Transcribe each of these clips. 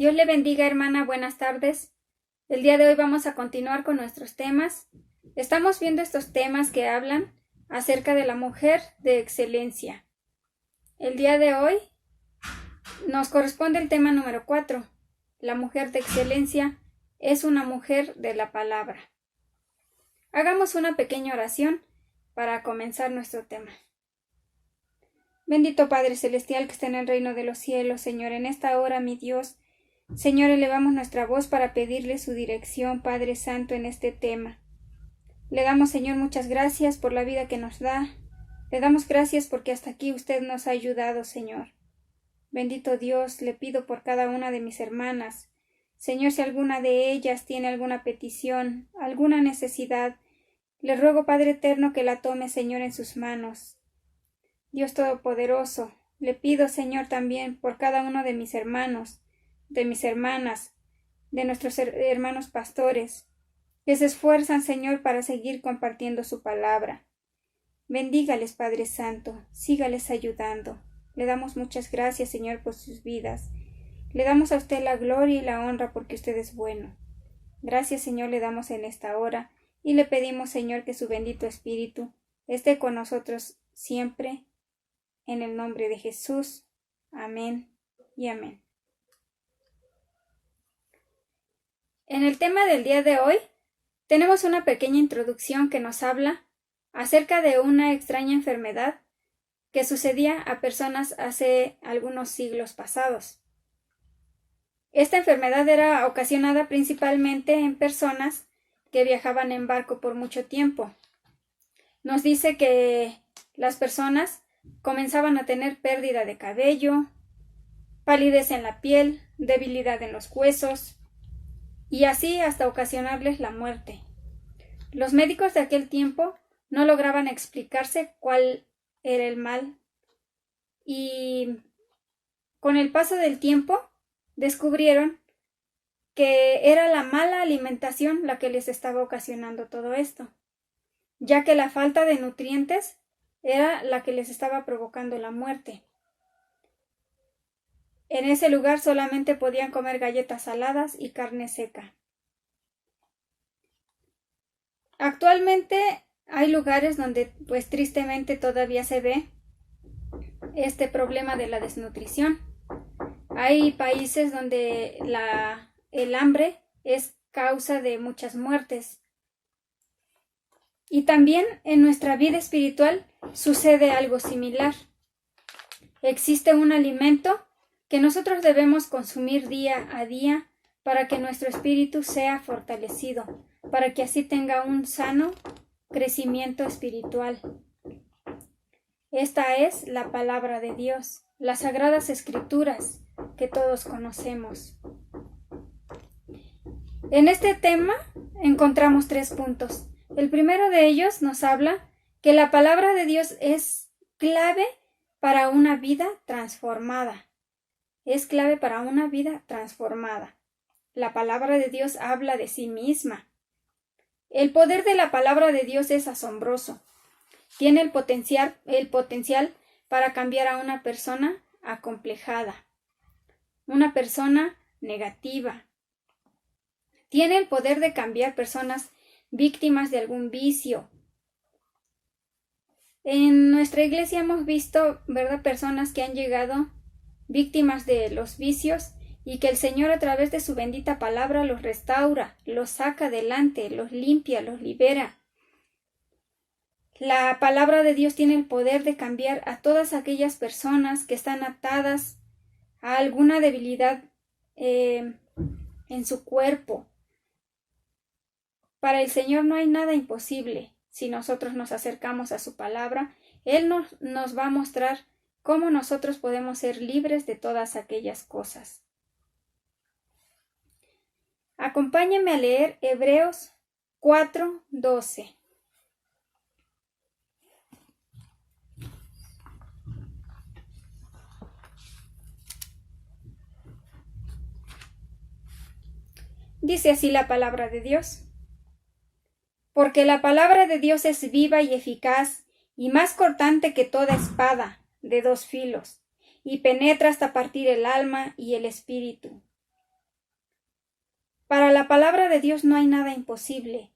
Dios le bendiga, hermana, buenas tardes. El día de hoy vamos a continuar con nuestros temas. Estamos viendo estos temas que hablan acerca de la mujer de excelencia. El día de hoy nos corresponde el tema número 4. La mujer de excelencia es una mujer de la palabra. Hagamos una pequeña oración para comenzar nuestro tema. Bendito Padre Celestial que está en el reino de los cielos, Señor, en esta hora, mi Dios, Señor, elevamos nuestra voz para pedirle su dirección, Padre Santo, en este tema. Le damos, Señor, muchas gracias por la vida que nos da. Le damos gracias porque hasta aquí usted nos ha ayudado, Señor. Bendito Dios, le pido por cada una de mis hermanas. Señor, si alguna de ellas tiene alguna petición, alguna necesidad, le ruego, Padre eterno, que la tome, Señor, en sus manos. Dios Todopoderoso, le pido, Señor, también por cada uno de mis hermanos, de mis hermanas, de nuestros hermanos pastores, que se esfuerzan, Señor, para seguir compartiendo su palabra. Bendígales, Padre Santo, sígales ayudando. Le damos muchas gracias, Señor, por sus vidas. Le damos a usted la gloria y la honra porque usted es bueno. Gracias, Señor, le damos en esta hora y le pedimos, Señor, que su bendito Espíritu esté con nosotros siempre. En el nombre de Jesús. Amén y amén. En el tema del día de hoy, tenemos una pequeña introducción que nos habla acerca de una extraña enfermedad que sucedía a personas hace algunos siglos pasados. Esta enfermedad era ocasionada principalmente en personas que viajaban en barco por mucho tiempo. Nos dice que las personas comenzaban a tener pérdida de cabello, palidez en la piel, debilidad en los huesos, y así hasta ocasionarles la muerte. Los médicos de aquel tiempo no lograban explicarse cuál era el mal, y con el paso del tiempo descubrieron que era la mala alimentación la que les estaba ocasionando todo esto, ya que la falta de nutrientes era la que les estaba provocando la muerte. En ese lugar solamente podían comer galletas saladas y carne seca. Actualmente hay lugares donde, pues tristemente, todavía se ve este problema de la desnutrición. Hay países donde el hambre es causa de muchas muertes. Y también en nuestra vida espiritual sucede algo similar. Existe un alimento que nosotros debemos consumir día a día para que nuestro espíritu sea fortalecido, para que así tenga un sano crecimiento espiritual. Esta es la palabra de Dios, las sagradas escrituras que todos conocemos. En este tema encontramos 3 puntos. El primero de ellos nos habla que la palabra de Dios es clave para una vida transformada. Es clave para una vida transformada. La palabra de Dios habla de sí misma. El poder de la palabra de Dios es asombroso. Tiene el potencial para cambiar a una persona acomplejada, una persona negativa. Tiene el poder de cambiar personas víctimas de algún vicio. En nuestra iglesia hemos visto, ¿verdad?, personas que han llegado víctimas de los vicios y que el Señor a través de su bendita palabra los restaura, los saca adelante, los limpia, los libera. La palabra de Dios tiene el poder de cambiar a todas aquellas personas que están atadas a alguna debilidad en su cuerpo. Para el Señor no hay nada imposible. Si nosotros nos acercamos a su palabra, Él nos va a mostrar cómo nosotros podemos ser libres de todas aquellas cosas. Acompáñenme a leer Hebreos 4:12. Dice así la palabra de Dios. Porque la palabra de Dios es viva y eficaz, y más cortante que toda espada de 2 filos, y penetra hasta partir el alma y el espíritu, Para la palabra de Dios no hay nada imposible.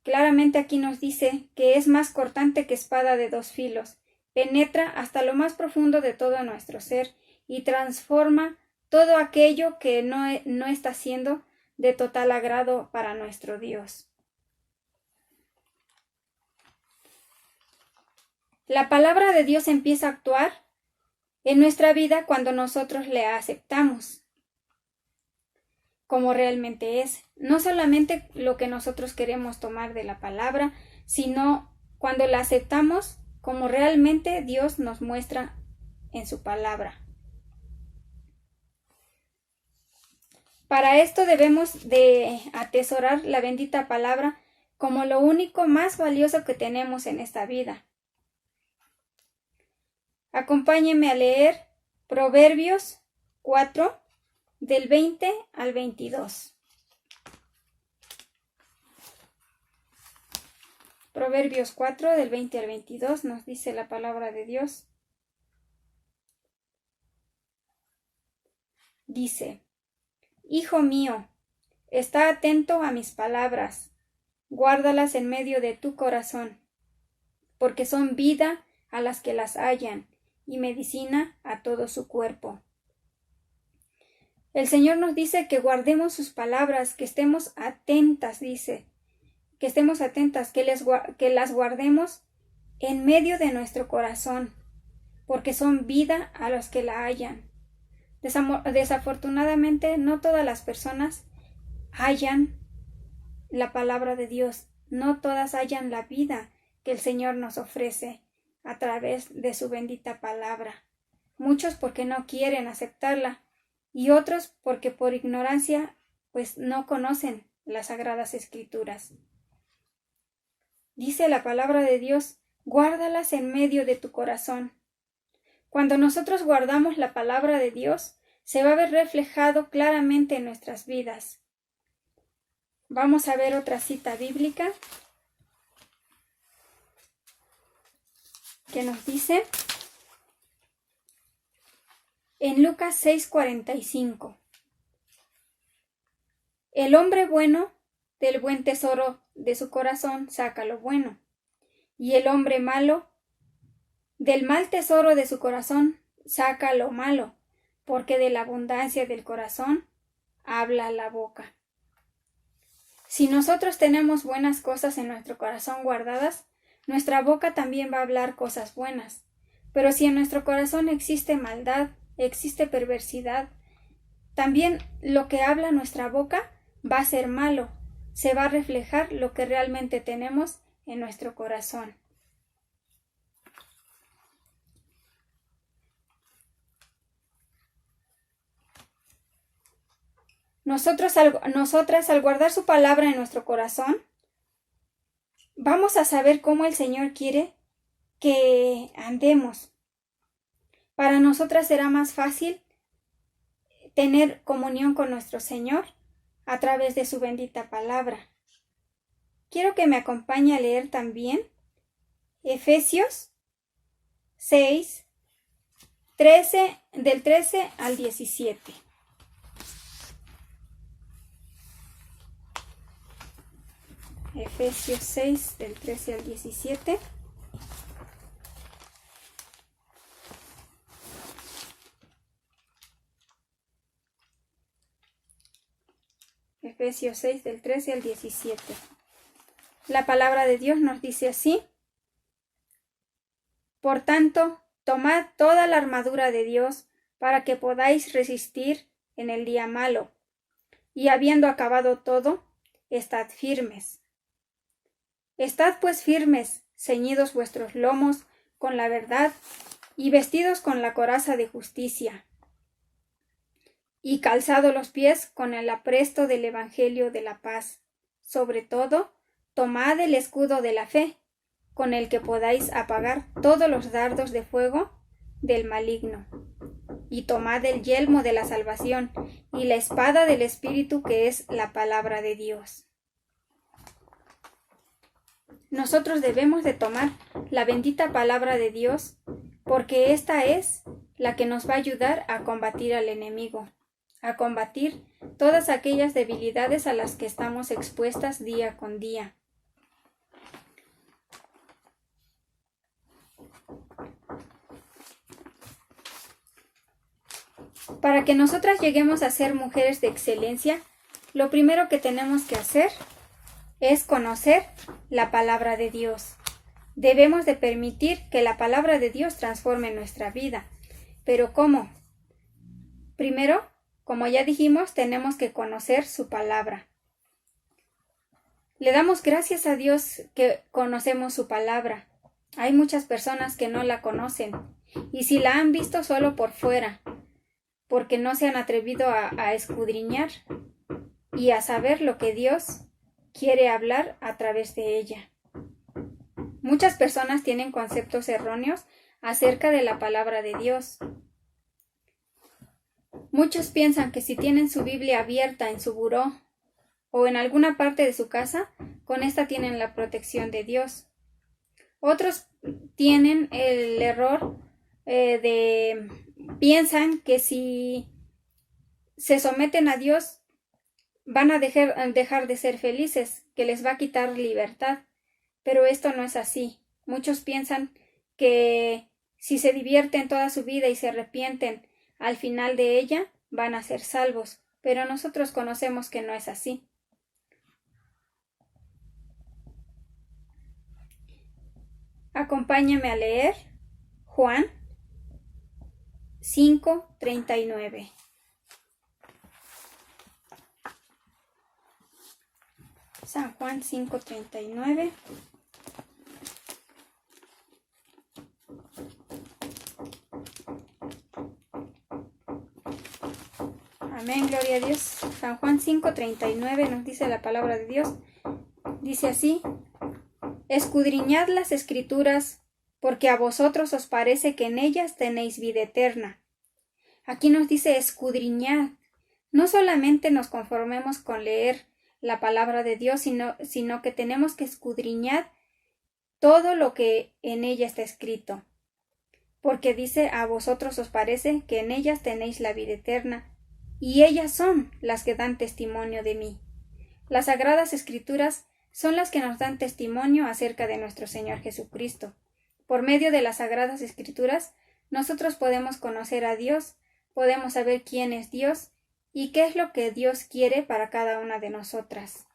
Claramente aquí nos dice que es más cortante que espada de dos filos, penetra hasta lo más profundo de todo nuestro ser y transforma todo aquello que no está siendo de total agrado para nuestro Dios. La palabra de Dios empieza a actuar en nuestra vida cuando nosotros le aceptamos como realmente es, no solamente lo que nosotros queremos tomar de la palabra, sino cuando la aceptamos como realmente Dios nos muestra en su palabra. Para esto debemos de atesorar la bendita palabra como lo único más valioso que tenemos en esta vida. Acompáñenme a leer Proverbios 4, del 20 al 22. Proverbios 4, del 20 al 22, nos dice la palabra de Dios. Dice: Hijo mío, está atento a mis palabras, guárdalas en medio de tu corazón, porque son vida a las que las hallan, y medicina a todo su cuerpo. El Señor nos dice que guardemos sus palabras, que estemos atentas, dice, que estemos atentas, que las guardemos en medio de nuestro corazón, porque son vida a los que la hallan. Desafortunadamente, no todas las personas hallan la palabra de Dios, no todas hallan la vida que el Señor nos ofrece a través de su bendita palabra. Muchos porque no quieren aceptarla, y otros porque por ignorancia pues no conocen las sagradas escrituras. Dice la palabra de Dios: guárdalas en medio de tu corazón. Cuando nosotros guardamos la palabra de Dios, se va a ver reflejado claramente en nuestras vidas. Vamos a ver otra cita bíblica que nos dice en Lucas 6:45. El hombre bueno del buen tesoro de su corazón saca lo bueno, y el hombre malo del mal tesoro de su corazón saca lo malo, porque de la abundancia del corazón habla la boca. Si nosotros tenemos buenas cosas en nuestro corazón guardadas, nuestra boca también va a hablar cosas buenas. Pero si en nuestro corazón existe maldad, existe perversidad, también lo que habla nuestra boca va a ser malo, se va a reflejar lo que realmente tenemos en nuestro corazón. Nosotras al guardar su palabra en nuestro corazón, vamos a saber cómo el Señor quiere que andemos. Para nosotras será más fácil tener comunión con nuestro Señor a través de su bendita palabra. Quiero que me acompañe a leer también Efesios 6, del 13 al 17. Efesios 6, del 13 al 17. Efesios 6, del 13 al 17. La palabra de Dios nos dice así: Por tanto, tomad toda la armadura de Dios para que podáis resistir en el día malo, y habiendo acabado todo, estad firmes. Estad pues firmes, ceñidos vuestros lomos con la verdad, y vestidos con la coraza de justicia, y calzado los pies con el apresto del evangelio de la paz. Sobre todo, tomad el escudo de la fe, con el que podáis apagar todos los dardos de fuego del maligno. Y tomad el yelmo de la salvación y la espada del Espíritu, que es la palabra de Dios. Nosotros debemos de tomar la bendita palabra de Dios, porque esta es la que nos va a ayudar a combatir al enemigo, a combatir todas aquellas debilidades a las que estamos expuestas día con día. Para que nosotras lleguemos a ser mujeres de excelencia, lo primero que tenemos que hacer es conocer la palabra de Dios. Debemos de permitir que la palabra de Dios transforme nuestra vida. ¿Pero cómo? Primero, como ya dijimos, tenemos que conocer su palabra. Le damos gracias a Dios que conocemos su palabra. Hay muchas personas que no la conocen, y si la han visto solo por fuera, porque no se han atrevido a escudriñar y a saber lo que Dios quiere hablar a través de ella. Muchas personas tienen conceptos erróneos acerca de la palabra de Dios. Muchos piensan que si tienen su Biblia abierta en su buró o en alguna parte de su casa, con esta tienen la protección de Dios. Otros tienen el error piensan que si se someten a Dios van a dejar de ser felices, que les va a quitar libertad, pero esto no es así. Muchos piensan que si se divierten toda su vida y se arrepienten al final de ella, van a ser salvos, pero nosotros conocemos que no es así. Acompáñame a leer Juan 5:39. San Juan 5:39. Amén, gloria a Dios. San Juan 5:39 nos dice la palabra de Dios. Dice así: escudriñad las Escrituras, porque a vosotros os parece que en ellas tenéis vida eterna. Aquí nos dice escudriñad. No solamente nos conformemos con leer la palabra de Dios, sino que tenemos que escudriñar todo lo que en ella está escrito. Porque dice, a vosotros os parece que en ellas tenéis la vida eterna, y ellas son las que dan testimonio de mí. Las Sagradas Escrituras son las que nos dan testimonio acerca de nuestro Señor Jesucristo. Por medio de las Sagradas Escrituras, nosotros podemos conocer a Dios, podemos saber quién es Dios y qué es lo que Dios quiere para cada una de nosotras.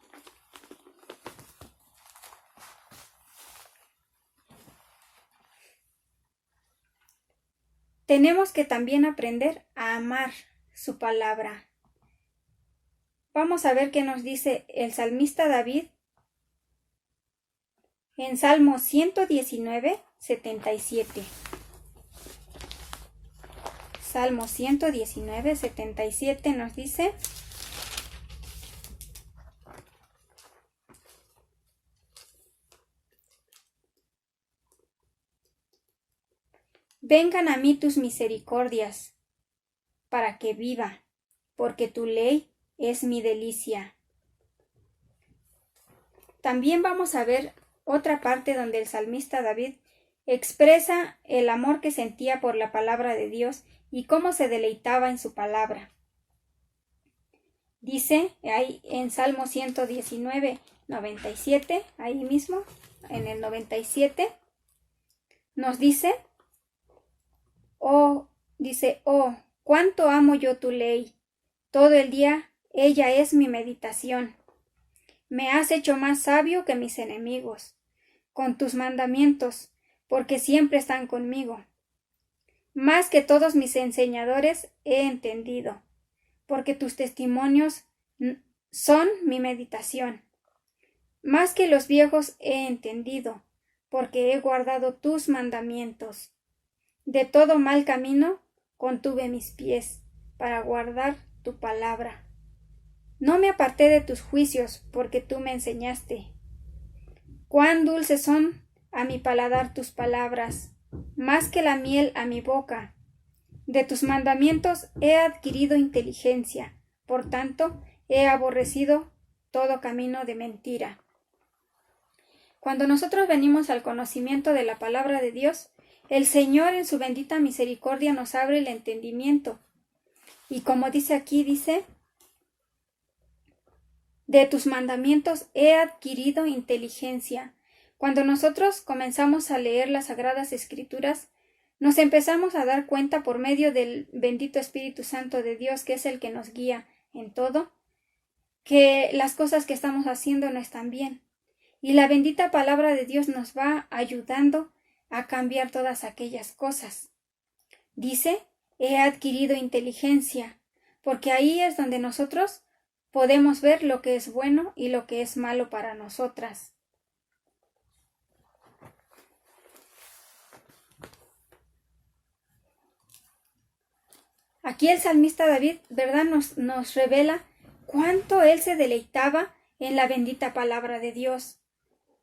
Tenemos que también aprender a amar su palabra. Vamos a ver qué nos dice el salmista David en Salmo 119:77. Salmo 119:77 nos dice: vengan a mí tus misericordias, para que viva, porque tu ley es mi delicia. También vamos a ver otra parte donde el salmista David expresa el amor que sentía por la palabra de Dios y cómo se deleitaba en su palabra. Dice ahí en Salmo 119:97, ahí mismo, en el 97, nos dice, oh, cuánto amo yo tu ley, todo el día ella es mi meditación. Me has hecho más sabio que mis enemigos, con tus mandamientos, porque siempre están conmigo. Más que todos mis enseñadores he entendido, porque tus testimonios son mi meditación. Más que los viejos he entendido, porque he guardado tus mandamientos. De todo mal camino contuve mis pies, para guardar tu palabra. No me aparté de tus juicios, porque tú me enseñaste. Cuán dulces son a mi paladar tus palabras, más que la miel a mi boca. De tus mandamientos he adquirido inteligencia, por tanto he aborrecido todo camino de mentira. Cuando nosotros venimos al conocimiento de la palabra de Dios, el Señor en su bendita misericordia nos abre el entendimiento. Y como dice aquí, dice, De tus mandamientos he adquirido inteligencia. Cuando nosotros comenzamos a leer las Sagradas Escrituras, nos empezamos a dar cuenta por medio del bendito Espíritu Santo de Dios, que es el que nos guía en todo, que las cosas que estamos haciendo no están bien. Y la bendita palabra de Dios nos va ayudando a cambiar todas aquellas cosas. Dice, he adquirido inteligencia, porque ahí es donde nosotros podemos ver lo que es bueno y lo que es malo para nosotras. Aquí el salmista David, ¿verdad?, nos revela cuánto él se deleitaba en la bendita palabra de Dios.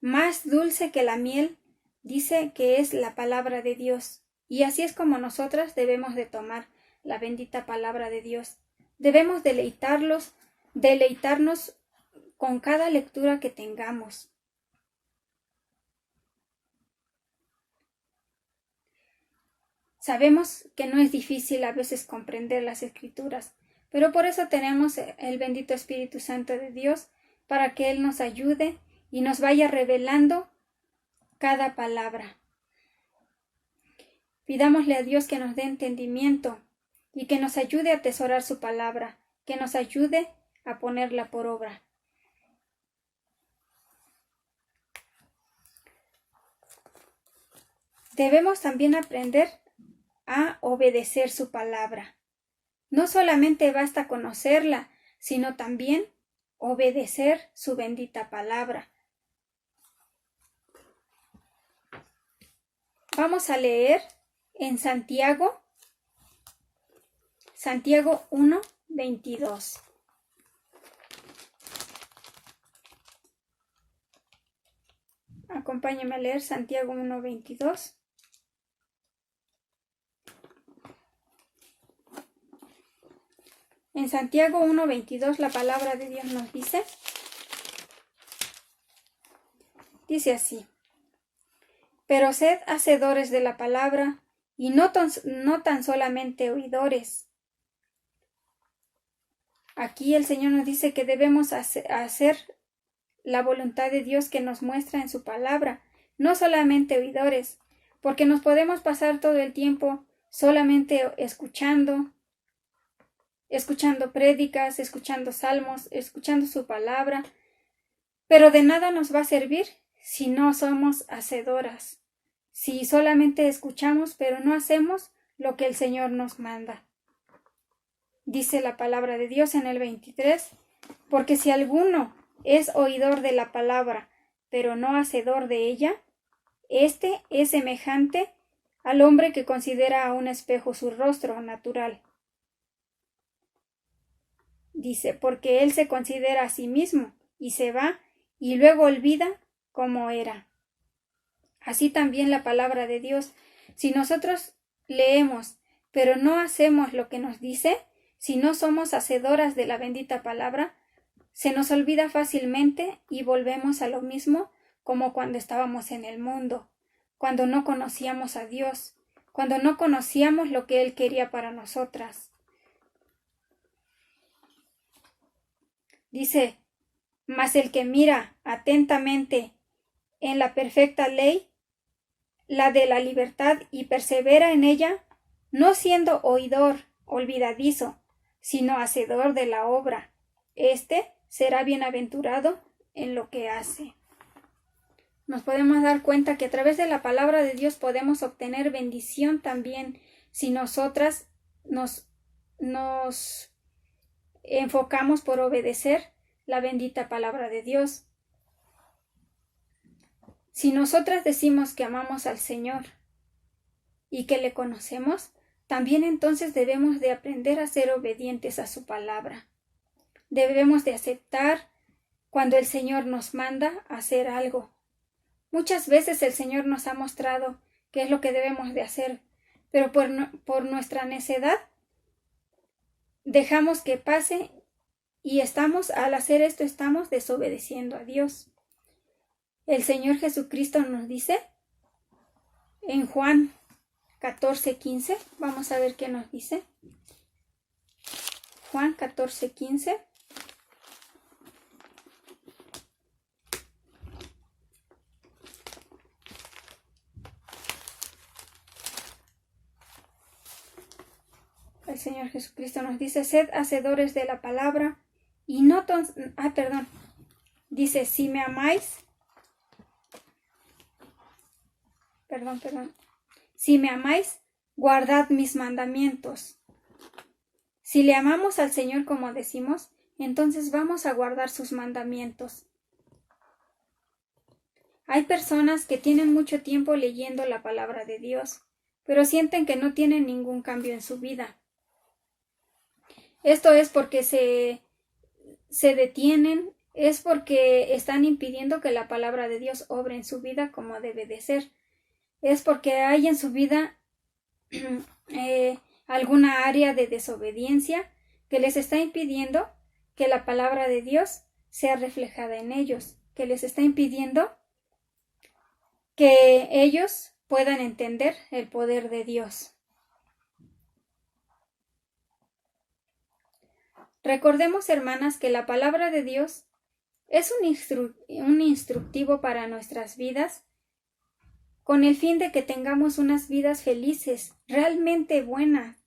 Más dulce que la miel, dice que es la palabra de Dios. Y así es como nosotras debemos de tomar la bendita palabra de Dios. Debemos deleitarnos con cada lectura que tengamos. Sabemos que no es difícil a veces comprender las Escrituras, pero por eso tenemos el bendito Espíritu Santo de Dios para que Él nos ayude y nos vaya revelando cada palabra. Pidámosle a Dios que nos dé entendimiento y que nos ayude a atesorar su palabra, que nos ayude a ponerla por obra. Debemos también aprender a obedecer su palabra. No solamente basta conocerla, sino también obedecer su bendita palabra. Vamos a leer en Santiago 1:22. Acompáñame a leer Santiago 1:22. En Santiago 1:22 la palabra de Dios nos dice así: pero sed hacedores de la palabra y no tan solamente oidores. Aquí el Señor nos dice que debemos hacer la voluntad de Dios que nos muestra en su palabra, no solamente oidores, porque nos podemos pasar todo el tiempo solamente escuchando prédicas, escuchando salmos, escuchando su palabra, pero de nada nos va a servir si no somos hacedoras, si solamente escuchamos pero no hacemos lo que el Señor nos manda. Dice la palabra de Dios en el 23, porque si alguno es oidor de la palabra, pero no hacedor de ella, este es semejante al hombre que considera a un espejo su rostro natural. Dice, porque él se considera a sí mismo y se va y luego olvida cómo era. Así también la palabra de Dios. Si nosotros leemos, pero no hacemos lo que nos dice, si no somos hacedoras de la bendita palabra, se nos olvida fácilmente y volvemos a lo mismo como cuando estábamos en el mundo, cuando no conocíamos a Dios, cuando no conocíamos lo que Él quería para nosotras. Dice, mas el que mira atentamente en la perfecta ley, la de la libertad, y persevera en ella, no siendo oidor olvidadizo, sino hacedor de la obra, éste será bienaventurado en lo que hace. Nos podemos dar cuenta que a través de la palabra de Dios podemos obtener bendición también si nosotras nos enfocamos por obedecer la bendita palabra de Dios. Si nosotras decimos que amamos al Señor y que le conocemos, también entonces debemos de aprender a ser obedientes a su palabra. Debemos de aceptar cuando el Señor nos manda a hacer algo. Muchas veces el Señor nos ha mostrado qué es lo que debemos de hacer, pero por nuestra necedad dejamos que pase y al hacer esto estamos desobedeciendo a Dios. El Señor Jesucristo nos dice en Juan 14:15, vamos a ver qué nos dice. Juan 14:15. El Señor Jesucristo nos dice, sed hacedores de la palabra y no dice, si me amáis, si me amáis, guardad mis mandamientos. Si le amamos al Señor como decimos, entonces vamos a guardar sus mandamientos. Hay personas que tienen mucho tiempo leyendo la palabra de Dios, pero sienten que no tienen ningún cambio en su vida. Esto es porque se detienen, es porque están impidiendo que la palabra de Dios obre en su vida como debe de ser. Es porque hay en su vida alguna área de desobediencia que les está impidiendo que la palabra de Dios sea reflejada en ellos, que les está impidiendo que ellos puedan entender el poder de Dios. Recordemos, hermanas, que la palabra de Dios es un instructivo para nuestras vidas, con el fin de que tengamos unas vidas felices, realmente buenas.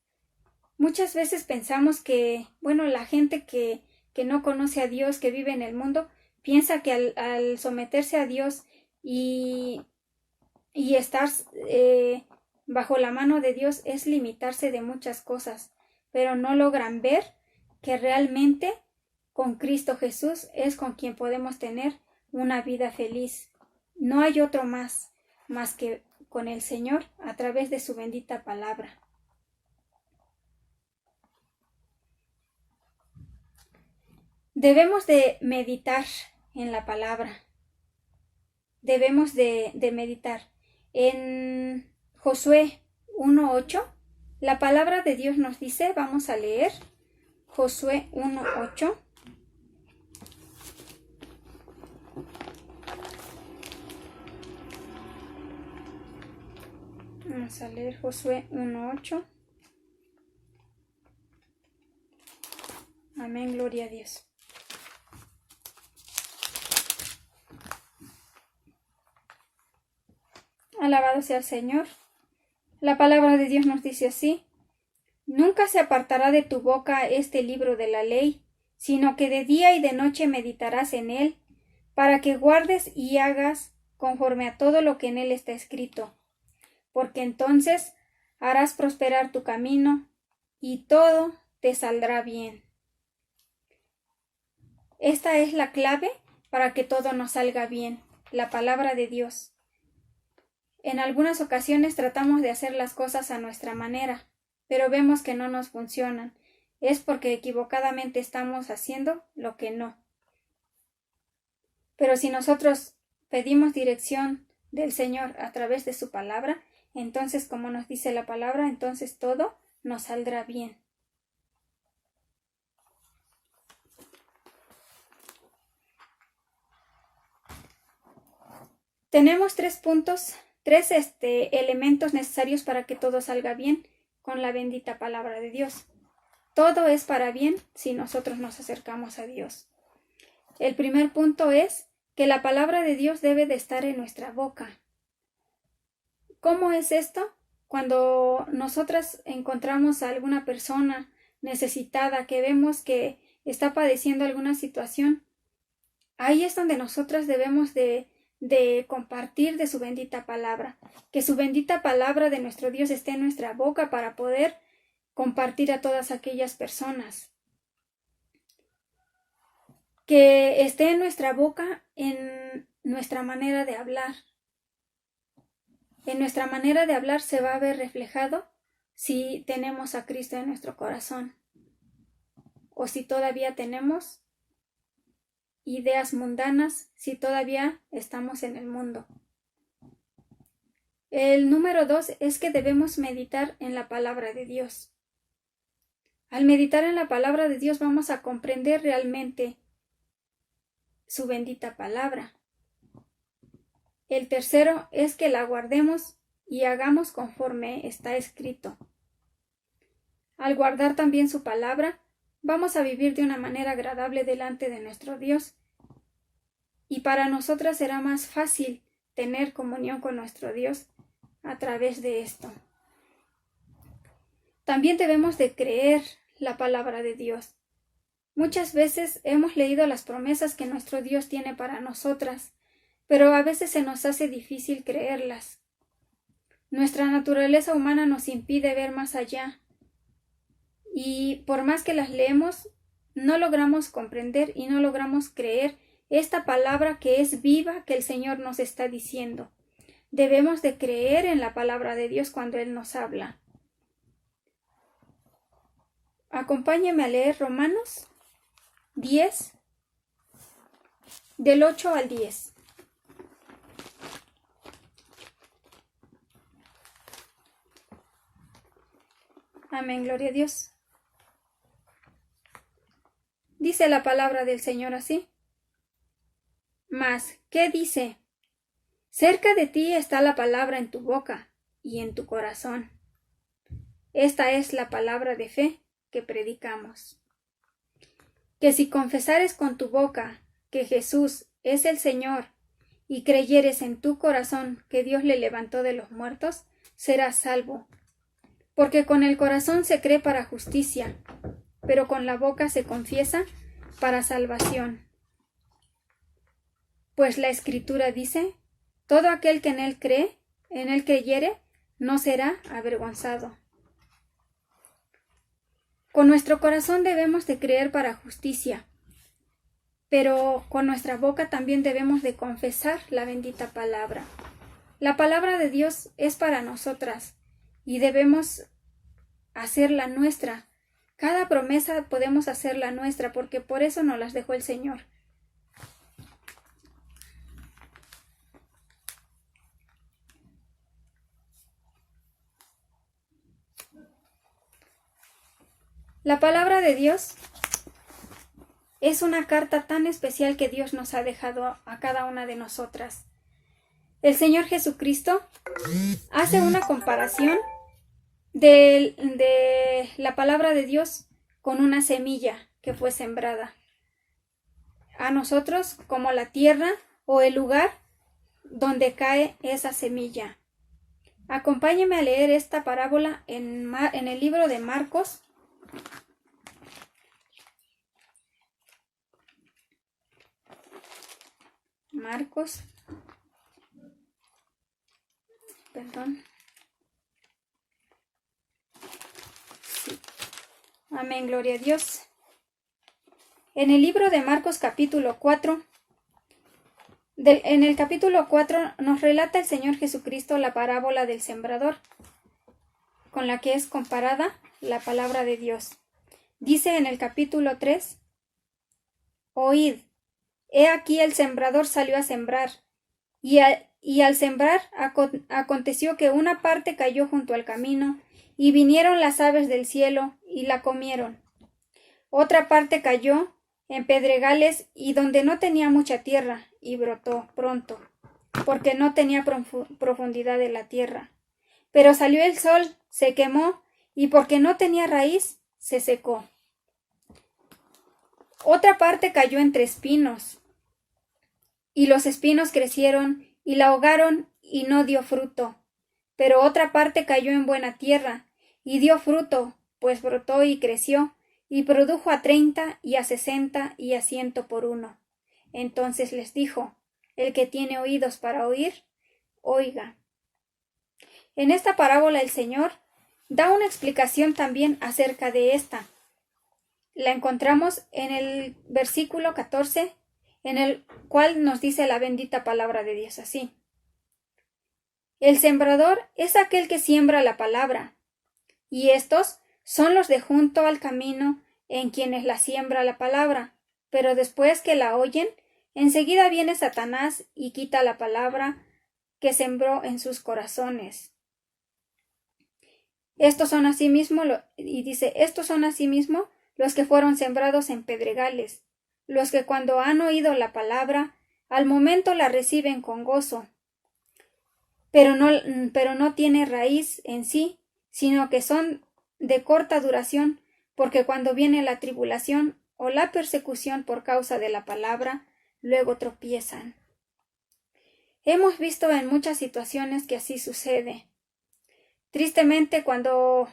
Muchas veces pensamos que, la gente que no conoce a Dios, que vive en el mundo, piensa que al someterse a Dios y estar bajo la mano de Dios es limitarse de muchas cosas, pero no logran ver que realmente con Cristo Jesús es con quien podemos tener una vida feliz. No hay otro más que con el Señor a través de su bendita palabra. Debemos de meditar en la palabra. Debemos de meditar. En Josué 1:8, la palabra de Dios nos dice, vamos a leer Josué 1:8. Vamos a leer Josué 1:8. Amén, gloria a Dios. Alabado sea el Señor. La palabra de Dios nos dice así: nunca se apartará de tu boca este libro de la ley, sino que de día y de noche meditarás en él, para que guardes y hagas conforme a todo lo que en él está escrito, porque entonces harás prosperar tu camino y todo te saldrá bien. Esta es la clave para que todo nos salga bien, la palabra de Dios. En algunas ocasiones tratamos de hacer las cosas a nuestra manera, pero vemos que no nos funcionan. Es porque equivocadamente estamos haciendo lo que no. Pero si nosotros pedimos dirección del Señor a través de su palabra, entonces, como nos dice la palabra, entonces todo nos saldrá bien. Tenemos tres elementos necesarios para que todo salga bien con la bendita palabra de Dios. Todo es para bien si nosotros nos acercamos a Dios. El primer punto es que la palabra de Dios debe de estar en nuestra boca. ¿Cómo es esto? Cuando nosotras encontramos a alguna persona necesitada, que vemos que está padeciendo alguna situación, ahí es donde nosotras debemos de compartir de su bendita palabra, que su bendita palabra de nuestro Dios esté en nuestra boca para poder compartir a todas aquellas personas, que esté en nuestra boca en nuestra manera de hablar. En nuestra manera de hablar se va a ver reflejado si tenemos a Cristo en nuestro corazón o si todavía tenemos ideas mundanas, si todavía estamos en el mundo. El número 2 es que debemos meditar en la palabra de Dios. Al meditar en la palabra de Dios vamos a comprender realmente su bendita palabra. El tercero es que la guardemos y hagamos conforme está escrito. Al guardar también su palabra, vamos a vivir de una manera agradable delante de nuestro Dios. Y para nosotras será más fácil tener comunión con nuestro Dios a través de esto. también debemos de creer la palabra de Dios. Muchas veces hemos leído las promesas que nuestro Dios tiene para nosotras, pero a veces se nos hace difícil creerlas. Nuestra naturaleza humana nos impide ver más allá, y por más que las leemos, no logramos comprender y no logramos creer esta palabra que es viva que el Señor nos está diciendo. Debemos de creer en la palabra de Dios cuando Él nos habla. Acompáñame a leer Romanos 10, del 8 al 10. Amén, gloria a Dios. Dice la palabra del Señor así. Mas, ¿qué dice? Cerca de ti está la palabra en tu boca y en tu corazón. Esta es la palabra de fe que predicamos. Que si confesares con tu boca que Jesús es el Señor y creyeres en tu corazón que Dios le levantó de los muertos, serás salvo. Porque con el corazón se cree para justicia, pero con la boca se confiesa para salvación. Pues la Escritura dice, todo aquel que en él creyere, no será avergonzado. Con nuestro corazón debemos de creer para justicia, pero con nuestra boca también debemos de confesar la bendita palabra. La palabra de Dios es para nosotras y debemos hacerla nuestra. Cada promesa podemos hacerla nuestra porque por eso nos las dejó el Señor. La palabra de Dios es una carta tan especial que Dios nos ha dejado a cada una de nosotras. El Señor Jesucristo hace una comparación de la palabra de Dios con una semilla que fue sembrada. A nosotros como la tierra o el lugar donde cae esa semilla. Acompáñeme a leer esta parábola en el libro de Marcos. Amén, gloria a Dios. En el libro de Marcos capítulo 4, en el capítulo 4 nos relata el Señor Jesucristo la parábola del sembrador, con la que es comparada la palabra de Dios. Dice en el capítulo 3, oíd, he aquí el sembrador salió a sembrar, y al sembrar aconteció que una parte cayó junto al camino, y vinieron las aves del cielo y la comieron. Otra parte cayó en pedregales y donde no tenía mucha tierra, y brotó pronto, porque no tenía profundidad de la tierra. Pero salió el sol, se quemó, y porque no tenía raíz, se secó. Otra parte cayó entre espinos, y los espinos crecieron y la ahogaron y no dio fruto. Pero otra parte cayó en buena tierra, y dio fruto, pues brotó y creció, y produjo a 30 y a 60 y a 100 por uno. Entonces les dijo, el que tiene oídos para oír, oiga. En esta parábola el Señor da una explicación también acerca de esta. La encontramos en el versículo 14, en el cual nos dice la bendita palabra de Dios así. El sembrador es aquel que siembra la palabra, y estos son los de junto al camino en quienes la siembra la palabra, pero después que la oyen, enseguida viene Satanás y quita la palabra que sembró en sus corazones. Estos son asimismo los que fueron sembrados en pedregales, los que cuando han oído la palabra, al momento la reciben con gozo, pero no tiene raíz en sí, sino que son de corta duración, porque cuando viene la tribulación o la persecución por causa de la palabra, luego tropiezan. Hemos visto en muchas situaciones que así sucede. Tristemente, cuando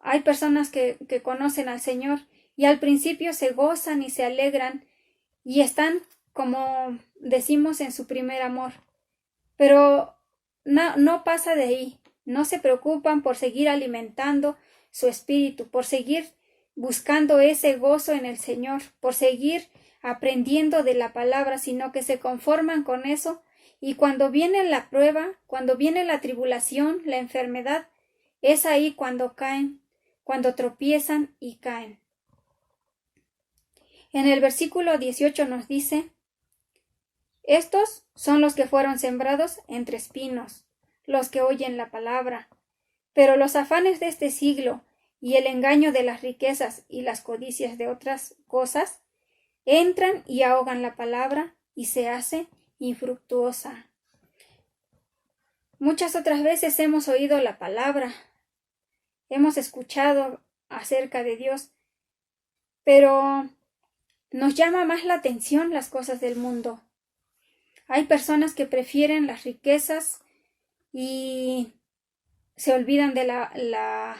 hay personas que conocen al Señor y al principio se gozan y se alegran y están, como decimos, en su primer amor. Pero no pasa de ahí. No se preocupan por seguir alimentando su espíritu, por seguir buscando ese gozo en el Señor, por seguir aprendiendo de la palabra, sino que se conforman con eso, y cuando viene la prueba, cuando viene la tribulación, la enfermedad, es ahí cuando caen, cuando tropiezan y caen. En el versículo 18 nos dice: estos son los que fueron sembrados entre espinos, los que oyen la palabra, pero los afanes de este siglo y el engaño de las riquezas y las codicias de otras cosas entran y ahogan la palabra y se hace infructuosa. Muchas otras veces hemos oído la palabra, hemos escuchado acerca de Dios, pero nos llama más la atención las cosas del mundo. Hay personas que prefieren las riquezas y se olvidan de la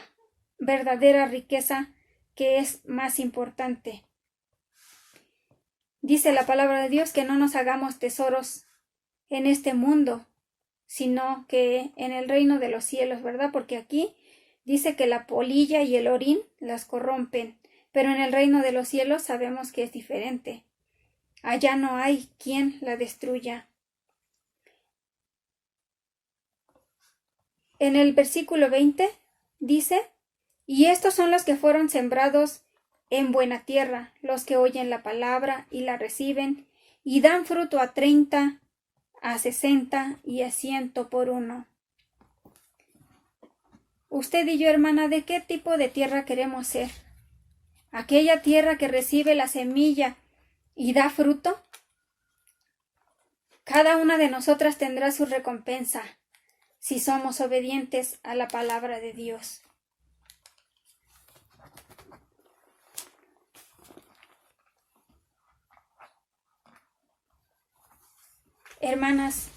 verdadera riqueza, que es más importante. Dice la palabra de Dios que no nos hagamos tesoros en este mundo, sino que en el reino de los cielos, ¿verdad? Porque aquí dice que la polilla y el orín las corrompen, pero en el reino de los cielos sabemos que es diferente. Allá no hay quien la destruya. En el versículo 20 dice: y estos son los que fueron sembrados en buena tierra, los que oyen la palabra y la reciben, y dan fruto a 30, a 60 y a 100 por uno. Usted y yo, hermana, ¿de qué tipo de tierra queremos ser? ¿Aquella tierra que recibe la semilla y da fruto? Cada una de nosotras tendrá su recompensa si somos obedientes a la palabra de Dios. Hermanas,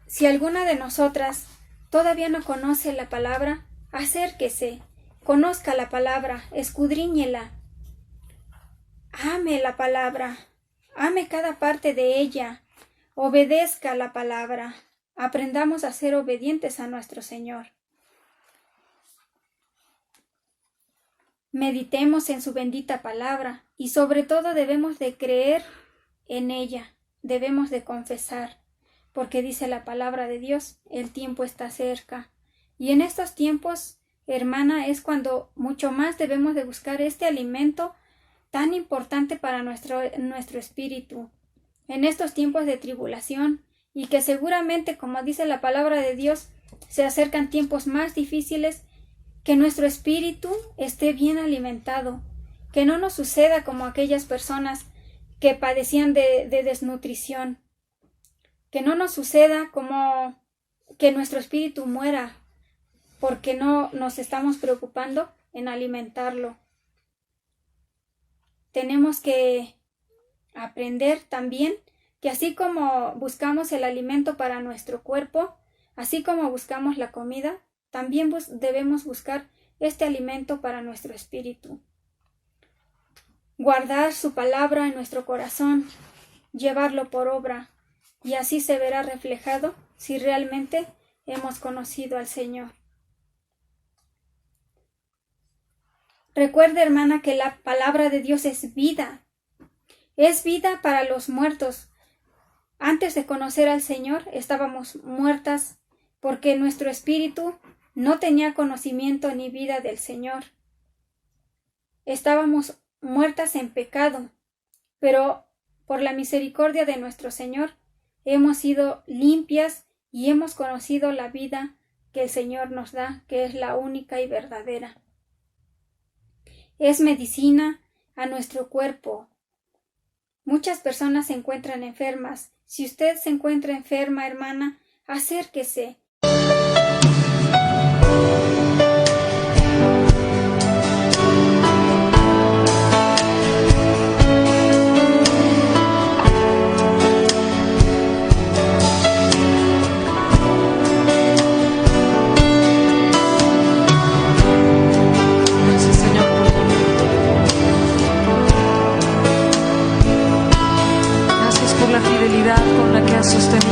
si alguna de nosotras todavía no conoce la palabra, acérquese, conozca la palabra, escudriñela. Ame la palabra, ame cada parte de ella, obedezca la palabra. Aprendamos a ser obedientes a nuestro Señor. Meditemos en su bendita palabra y sobre todo debemos de creer en ella, debemos de confesar, porque dice la palabra de Dios, el tiempo está cerca. Y en estos tiempos, hermana, es cuando mucho más debemos de buscar este alimento tan importante para nuestro espíritu. En estos tiempos de tribulación, y que seguramente, como dice la palabra de Dios, se acercan tiempos más difíciles, que nuestro espíritu esté bien alimentado, que no nos suceda como aquellas personas que padecían de desnutrición, que no nos suceda como que nuestro espíritu muera porque no nos estamos preocupando en alimentarlo. Tenemos que aprender también que así como buscamos el alimento para nuestro cuerpo, así como buscamos la comida, también debemos buscar este alimento para nuestro espíritu. Guardar su palabra en nuestro corazón, llevarlo por obra, y así se verá reflejado si realmente hemos conocido al Señor. Recuerde, hermana, que la palabra de Dios es vida para los muertos. Antes de conocer al Señor estábamos muertas porque nuestro espíritu no tenía conocimiento ni vida del Señor. Estábamos muertas en pecado, pero por la misericordia de nuestro Señor hemos sido limpias y hemos conocido la vida que el Señor nos da, que es la única y verdadera. Es medicina a nuestro cuerpo. Muchas personas se encuentran enfermas. Si usted se encuentra enferma, hermana, acérquese. sostener.